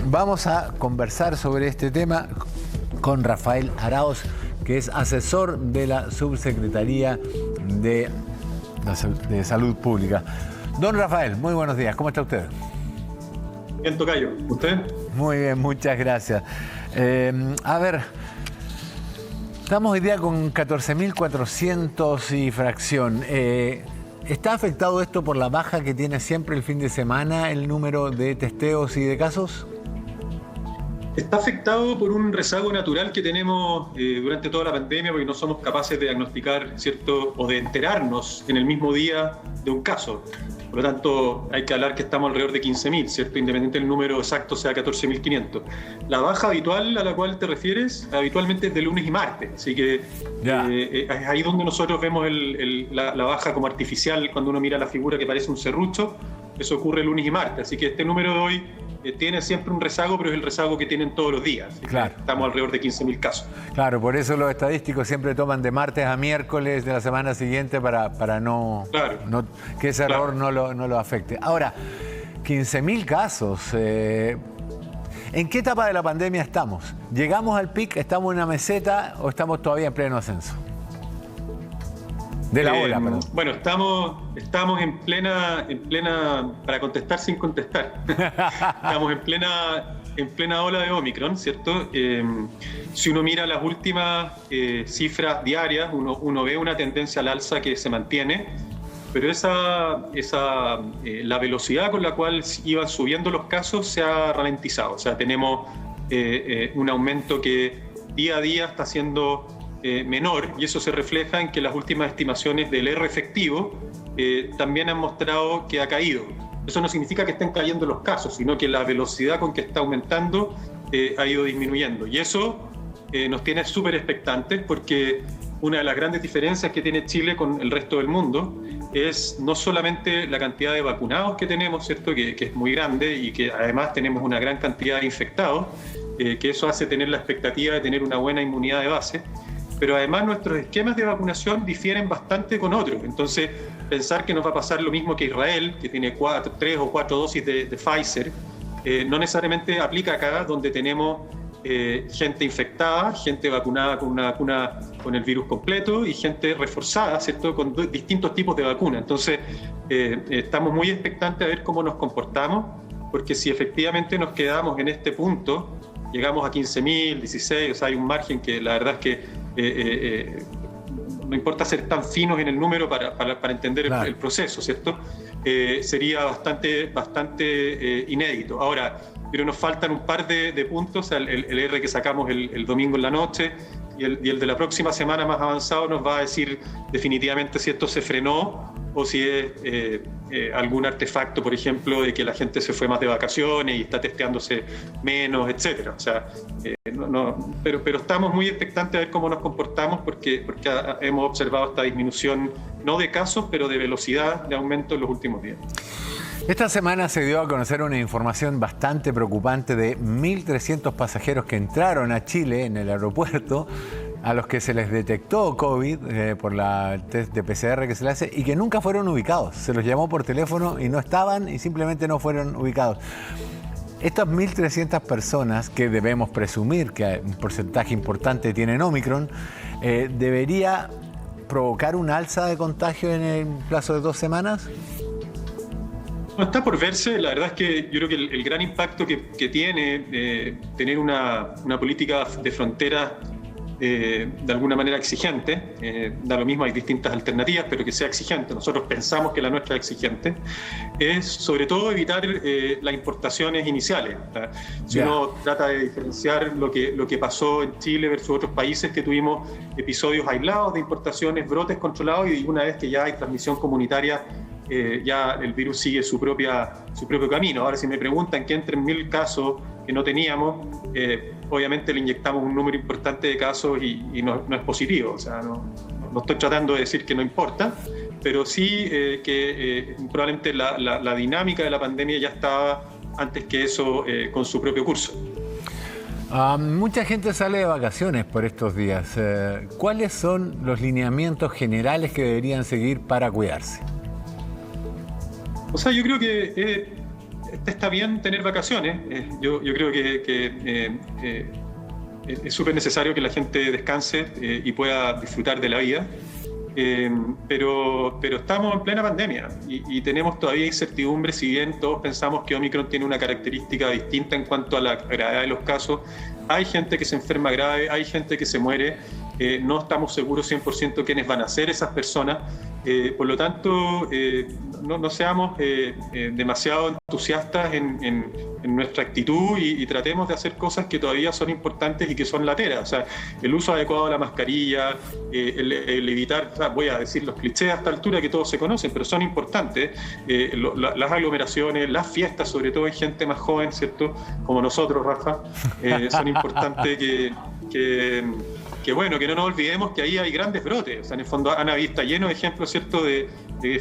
Vamos a conversar sobre este tema con Rafael Araoz, que es asesor de la Subsecretaría de Salud Pública. Don Rafael, muy buenos días. ¿Cómo está usted? Bien, tocayo. ¿Usted? Muy bien, muchas gracias. A ver, estamos hoy día con 14.400 y fracción. ¿Está afectado esto por la baja que tiene siempre el fin de semana el número de testeos y de casos? Está afectado por un rezago natural que tenemos durante toda la pandemia, porque no somos capaces de diagnosticar, ¿cierto?, o de enterarnos en el mismo día de un caso. Por lo tanto, hay que hablar que estamos alrededor de 15.000, ¿cierto?, independiente del número exacto sea 14.500. La baja habitual a la cual te refieres, habitualmente es de lunes y martes, así que es ahí donde nosotros vemos la baja como artificial, cuando uno mira la figura que parece un serrucho. Eso ocurre lunes y martes, así que este número de hoy tiene siempre un rezago, pero es el rezago que tienen todos los días. Claro. Estamos alrededor de 15.000 casos. Claro, por eso los estadísticos siempre toman de martes a miércoles de la semana siguiente para no que ese error no lo afecte. Ahora, 15.000 casos. ¿En qué etapa de la pandemia estamos? ¿Llegamos al pic? ¿Estamos en una meseta o estamos todavía en pleno ascenso? De la ola, perdón. Bueno, estamos en plena, para contestar sin contestar. Estamos en plena ola de Omicron, ¿cierto? Si uno mira las últimas cifras diarias, uno ve una tendencia al alza que se mantiene, pero la velocidad con la cual iban subiendo los casos se ha ralentizado. O sea, tenemos un aumento que día a día está siendo menor, y eso se refleja en que las últimas estimaciones del R efectivo también han mostrado que ha caído. Eso no significa que estén cayendo los casos, sino que la velocidad con que está aumentando ha ido disminuyendo. Y eso nos tiene súper expectantes, porque una de las grandes diferencias que tiene Chile con el resto del mundo es no solamente la cantidad de vacunados que tenemos, ¿cierto?, que es muy grande, y que además tenemos una gran cantidad de infectados, que eso hace tener la expectativa de tener una buena inmunidad de base, pero además nuestros esquemas de vacunación difieren bastante con otros. Entonces, pensar que nos va a pasar lo mismo que Israel, que tiene 3 o 4 dosis de Pfizer, no necesariamente aplica acá, donde tenemos gente infectada, gente vacunada con una vacuna con el virus completo y gente reforzada, ¿cierto?, con distintos tipos de vacuna. Entonces, estamos muy expectantes a ver cómo nos comportamos, porque si efectivamente nos quedamos en este punto, llegamos a 15.000, 16, o sea, hay un margen que la verdad es que no importa ser tan finos en el número para entender el proceso, ¿cierto? Sería bastante inédito. Ahora, pero nos faltan un par de puntos. El R que sacamos el domingo en la noche y el de la próxima semana más avanzado nos va a decir definitivamente si esto se frenó o si es algún artefacto, por ejemplo, de que la gente se fue más de vacaciones y está testeándose menos, etcétera. O sea, pero estamos muy expectantes a ver cómo nos comportamos, porque hemos observado esta disminución, no de casos, pero de velocidad de aumento en los últimos días. Esta semana se dio a conocer una información bastante preocupante de 1.300 pasajeros que entraron a Chile en el aeropuerto, a los que se les detectó COVID por la test de PCR que se le hace y que nunca fueron ubicados. Se los llamó por teléfono y no estaban y simplemente no fueron ubicados. Estas 1.300 personas, que debemos presumir que un porcentaje importante tienen Omicron, ¿debería provocar un alza de contagio en el plazo de 2 semanas? No, está por verse. La verdad es que yo creo que el gran impacto que tiene tener una política de frontera de alguna manera exigente, da lo mismo, hay distintas alternativas, pero que sea exigente, nosotros pensamos que la nuestra es exigente, es sobre todo evitar las importaciones iniciales. Si uno trata de diferenciar lo que pasó en Chile versus otros países que tuvimos episodios aislados de importaciones, brotes controlados, y una vez que ya hay transmisión comunitaria, ya el virus sigue su propio camino. Ahora, si me preguntan que entre 1.000 casos que no teníamos, obviamente le inyectamos un número importante de casos y no es positivo. O sea, no estoy tratando de decir que no importa, pero sí que probablemente la dinámica de la pandemia ya estaba antes que eso con su propio curso. Mucha gente sale de vacaciones por estos días. ¿Cuáles son los lineamientos generales que deberían seguir para cuidarse? O sea, yo creo que está bien tener vacaciones. Yo creo que es súper necesario que la gente descanse y pueda disfrutar de la vida. Pero estamos en plena pandemia y tenemos todavía incertidumbre. Si bien todos pensamos que Omicron tiene una característica distinta en cuanto a la gravedad de los casos, hay gente que se enferma grave, hay gente que se muere. No estamos seguros 100% quiénes van a ser esas personas. Por lo tanto, no seamos demasiado entusiastas en nuestra actitud y tratemos de hacer cosas que todavía son importantes y que son lateras. O sea, el uso adecuado de la mascarilla, el evitar, o sea, voy a decir los clichés a esta altura que todos se conocen, pero son importantes. Las aglomeraciones, las fiestas, sobre todo en gente más joven, ¿cierto? Como nosotros, Rafa, son importantes que bueno, que no nos olvidemos que ahí hay grandes brotes. O sea, en el fondo está lleno de ejemplos, ¿cierto?, de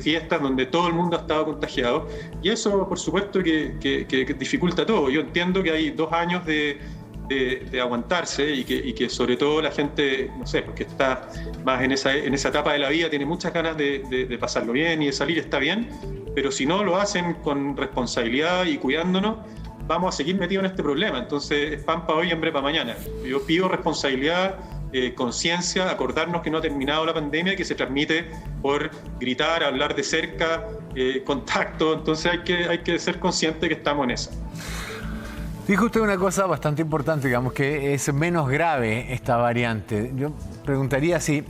fiestas donde todo el mundo ha estado contagiado. Y eso, por supuesto, que dificulta todo. Yo entiendo que hay 2 años de aguantarse y que sobre todo la gente, no sé, porque está más en esa etapa de la vida, tiene muchas ganas de pasarlo bien y de salir, está bien. Pero si no lo hacen con responsabilidad y cuidándonos, vamos a seguir metidos en este problema. Entonces, es pan para hoy y hambre para mañana. Yo pido responsabilidad, conciencia, acordarnos que no ha terminado la pandemia, que se transmite por gritar, hablar de cerca, contacto. Entonces hay que ser consciente que estamos en eso. Dijo usted una cosa bastante importante, digamos, que es menos grave esta variante. Yo preguntaría si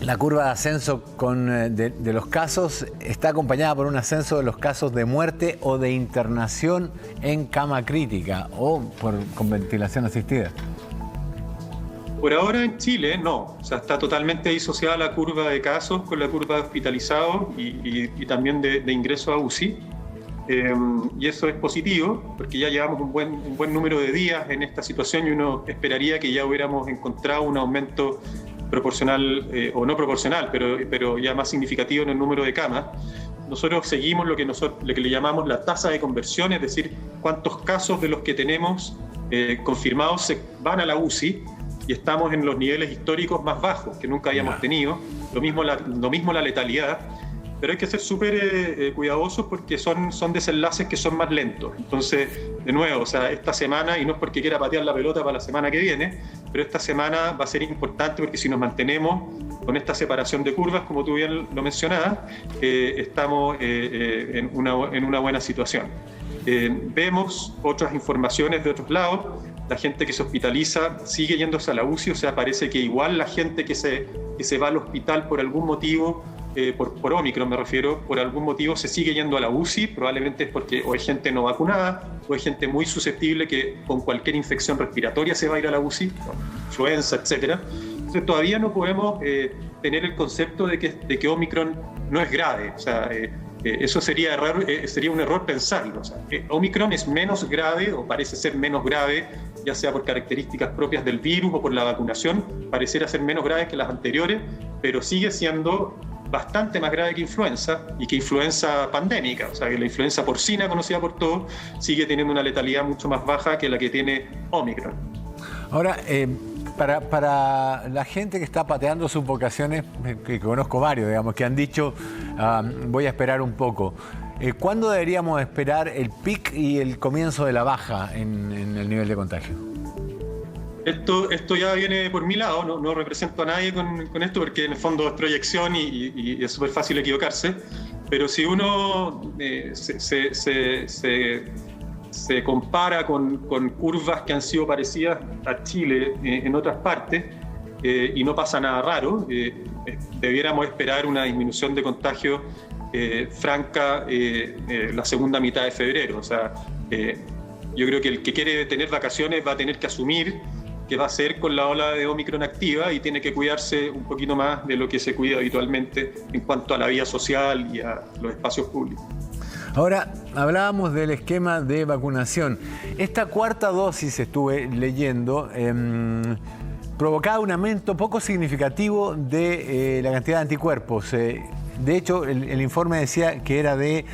la curva de ascenso de los casos está acompañada por un ascenso de los casos de muerte o de internación en cama crítica o con ventilación asistida. Por ahora en Chile no, o sea, está totalmente disociada la curva de casos con la curva de hospitalizados y también de ingreso a UCI. Y eso es positivo porque ya llevamos un buen número de días en esta situación y uno esperaría que ya hubiéramos encontrado un aumento proporcional o no proporcional, pero ya más significativo en el número de camas. Nosotros seguimos lo que le llamamos la tasa de conversión, es decir, cuántos casos de los que tenemos confirmados se van a la UCI. Y estamos en los niveles históricos más bajos que nunca habíamos tenido. Lo mismo la letalidad, pero hay que ser súper cuidadosos porque son desenlaces que son más lentos. Entonces, de nuevo, o sea, esta semana, y no es porque quiera patear la pelota para la semana que viene, pero esta semana va a ser importante porque si nos mantenemos con esta separación de curvas, como tú bien lo mencionabas, estamos en una buena situación. Vemos otras informaciones de otros lados. La gente que se hospitaliza sigue yéndose a la UCI, o sea, parece que igual la gente que se va al hospital por algún motivo, por Omicron me refiero, por algún motivo se sigue yendo a la UCI, probablemente es porque o hay gente no vacunada, o hay gente muy susceptible que con cualquier infección respiratoria se va a ir a la UCI, influenza, etc. Entonces todavía no podemos tener el concepto de que Omicron no es grave, o sea, eso sería un error pensarlo. O sea, Omicron es menos grave o parece ser menos grave, ya sea por características propias del virus o por la vacunación, pareciera ser menos grave que las anteriores, pero sigue siendo bastante más grave que influenza y que influenza pandémica. O sea, que la influenza porcina, conocida por todos, sigue teniendo una letalidad mucho más baja que la que tiene Omicron. Ahora, para la gente que está pateando sus vocaciones, que conozco varios, digamos, que han dicho voy a esperar un poco, ¿cuándo deberíamos esperar el pic y el comienzo de la baja en el nivel de contagio? Esto ya viene por mi lado, no represento a nadie con esto porque en el fondo es proyección y es súper fácil equivocarse, pero si uno se compara con curvas que han sido parecidas a Chile en otras partes y no pasa nada raro, debiéramos esperar una disminución de contagio franca la segunda mitad de febrero. O sea, yo creo que el que quiere tener vacaciones va a tener que asumir que va a ser con la ola de Omicron activa y tiene que cuidarse un poquito más de lo que se cuida habitualmente en cuanto a la vida social y a los espacios públicos. Ahora, hablábamos del esquema de vacunación. Esta cuarta dosis, estuve leyendo, provocaba un aumento poco significativo de la cantidad de anticuerpos. De hecho, el informe decía que era de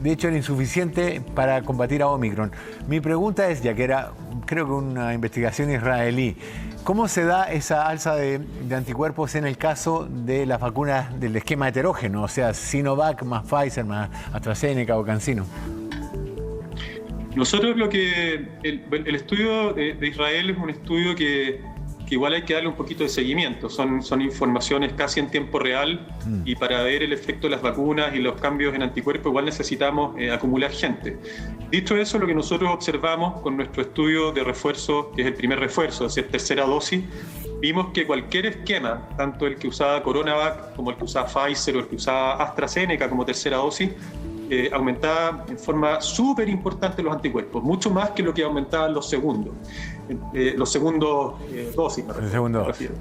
hecho era insuficiente para combatir a Omicron. Mi pregunta es, ya que era, creo que una investigación israelí, ¿cómo se da esa alza de anticuerpos en el caso de las vacunas del esquema heterógeno? O sea, Sinovac más Pfizer más AstraZeneca o CanSino. Nosotros el estudio de Israel es un estudio que igual hay que darle un poquito de seguimiento. Son informaciones casi en tiempo real y para ver el efecto de las vacunas y los cambios en anticuerpos igual necesitamos acumular gente. Dicho eso, lo que nosotros observamos con nuestro estudio de refuerzo, que es el primer refuerzo, es decir, tercera dosis, vimos que cualquier esquema, tanto el que usaba CoronaVac como el que usaba Pfizer o el que usaba AstraZeneca como tercera dosis, aumentaba en forma súper importante los anticuerpos, mucho más que lo que aumentaban los segundos dosis, me refiero.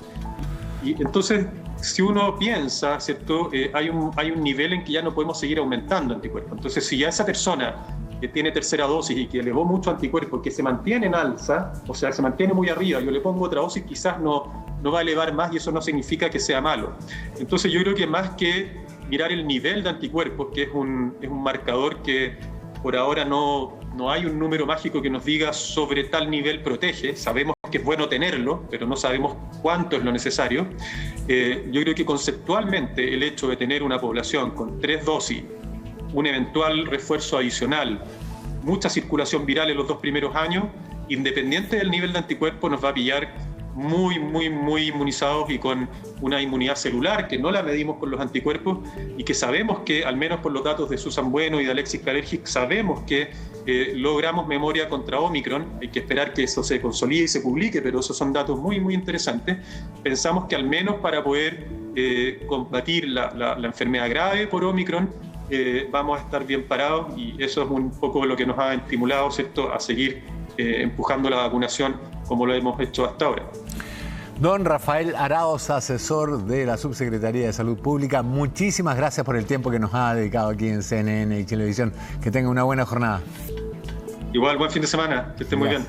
Y entonces, si uno piensa, ¿cierto? Hay un nivel en que ya no podemos seguir aumentando anticuerpos. Entonces, si ya esa persona que tiene tercera dosis y que elevó mucho anticuerpos, que se mantiene en alza, o sea, se mantiene muy arriba, yo le pongo otra dosis, quizás no va a elevar más y eso no significa que sea malo. Entonces, yo creo que más que mirar el nivel de anticuerpos, que es un marcador que por ahora no hay un número mágico que nos diga sobre tal nivel protege. Sabemos que es bueno tenerlo, pero no sabemos cuánto es lo necesario. Yo creo que conceptualmente el hecho de tener una población con 3 dosis, un eventual refuerzo adicional, mucha circulación viral en los 2 primeros años, independiente del nivel de anticuerpos, nos va a pillar muy inmunizados y con una inmunidad celular que no la medimos con los anticuerpos y que sabemos que, al menos por los datos de Susan Bueno y de Alexis Kalergic, sabemos que logramos memoria contra Omicron. Hay que esperar que eso se consolide y se publique, pero esos son datos muy interesantes. Pensamos que al menos para poder combatir la enfermedad grave por Omicron, vamos a estar bien parados y eso es un poco lo que nos ha estimulado, ¿cierto?, a seguir empujando la vacunación como lo hemos hecho hasta ahora. Don Rafael Araoz, asesor de la Subsecretaría de Salud Pública, muchísimas gracias por el tiempo que nos ha dedicado aquí en CNN y Chilevisión. Que tenga una buena jornada. Igual, buen fin de semana, que esté muy bien.